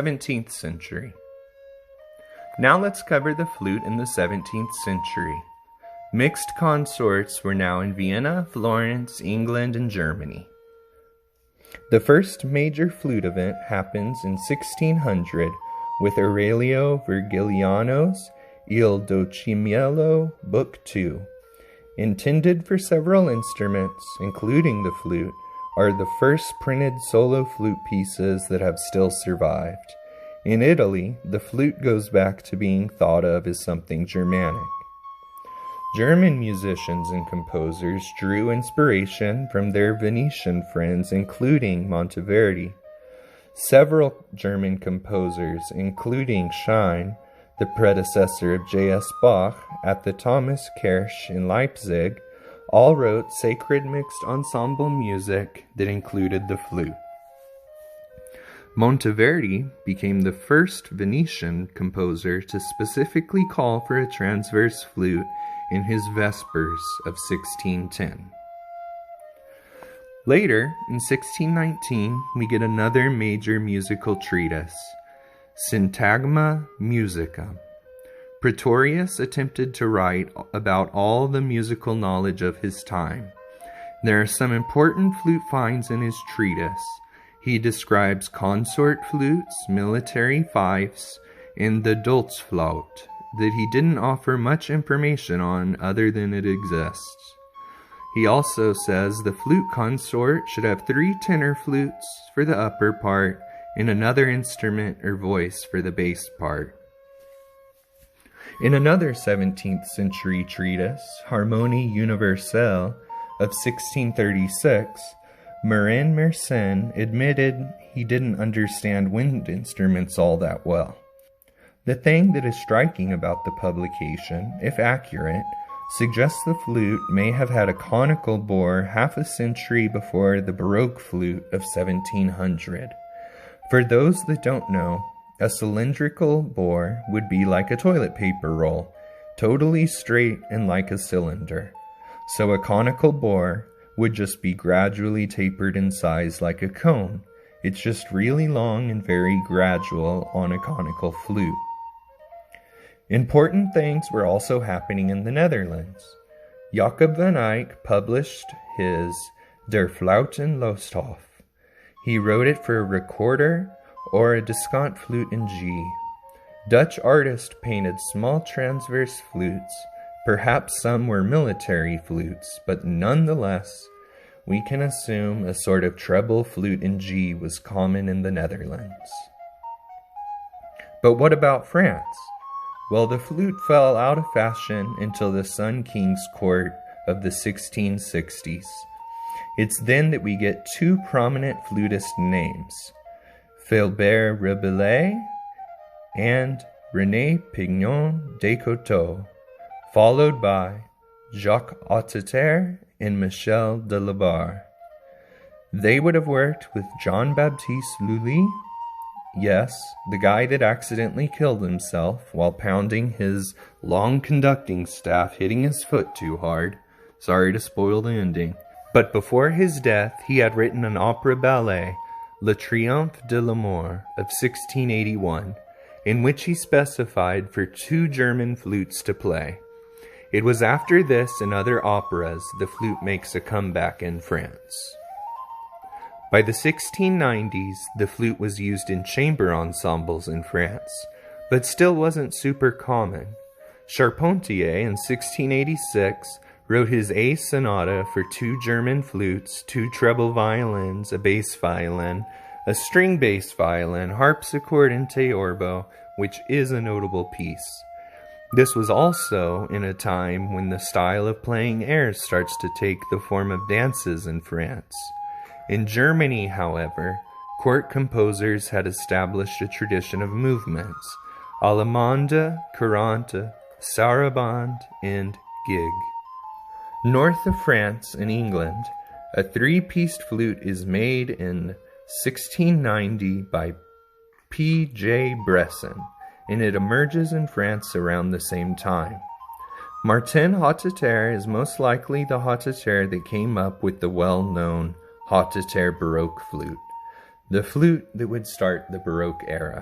17th century. Now let's cover the flute in the 17th century. Mixed consorts were now in Vienna, Florence, England, and Germany. The first major flute event happens in 1600 with Aurelio Virgiliano's Il Docimiello, Book 2. Intended for several instruments, including the flute, are the first printed solo flute pieces that have still survived. In Italy, the flute goes back to being thought of as something Germanic. German musicians and composers drew inspiration from their Venetian friends, including Monteverdi. Several German composers, including Schein, the predecessor of J.S. Bach, at the Thomas Kirche in Leipzig, all wrote sacred mixed ensemble music that included the flute. Monteverdi became the first Venetian composer to specifically call for a transverse flute in his Vespers of 1610. Later, in 1619, we get another major musical treatise, Syntagma Musica. Praetorius attempted to write about all the musical knowledge of his time. There are some important flute finds in his treatise. He describes consort flutes, military fifes, and the Dolzflaut that he didn't offer much information on other than it exists. He also says the flute consort should have 3 tenor flutes for the upper part and another instrument or voice for the bass part. In another 17th century treatise, Harmonie Universelle of 1636, Marin Mersenne admitted he didn't understand wind instruments all that well. The thing that is striking about the publication, if accurate, suggests the flute may have had a conical bore half a century before the Baroque flute of 1700. For those that don't know, a cylindrical bore would be like a toilet paper roll, totally straight and like a cylinder. So a conical bore would just be gradually tapered in size like a cone. It's just really long and very gradual on a conical flute. Important things were also happening in the Netherlands. Jacob van Eyck published his Der Flauten Losthof. He wrote it for a recorder or a discant flute in G. Dutch artists painted small transverse flutes. Perhaps some were military flutes, but nonetheless, we can assume a sort of treble flute in G was common in the Netherlands. But what about France? Well, the flute fell out of fashion until the Sun King's court of the 1660s. It's then that we get 2 prominent flutist names, Philbert Rabelais and René Pignon Descoteaux, followed by Jacques Hotteterre and Michel de Labarre. They would have worked with Jean-Baptiste Lully, yes, the guy that accidentally killed himself while pounding his long conducting staff, hitting his foot too hard. Sorry to spoil the ending. But before his death, he had written an opera ballet, Le Triomphe de l'Amour, of 1681, in which he specified for 2 German flutes to play. It was after this and other operas the flute makes a comeback in France. By the 1690s, the flute was used in chamber ensembles in France, but still wasn't super common. Charpentier in 1686 wrote his A Sonata for 2 German flutes, 2 treble violins, a bass violin, a string bass violin, harpsichord, and theorbo, which is a notable piece. This was also in a time when the style of playing airs starts to take the form of dances in France. In Germany, however, court composers had established a tradition of movements, allemande, courante, sarabande, and gig. North of France, in England, a 3-pieced flute is made in 1690 by P. J. Bresson, and it emerges in France around the same time. Martin Hotteterre is most likely the Hotteterre that came up with the well-known Hotteterre Baroque flute, the flute that would start the Baroque era.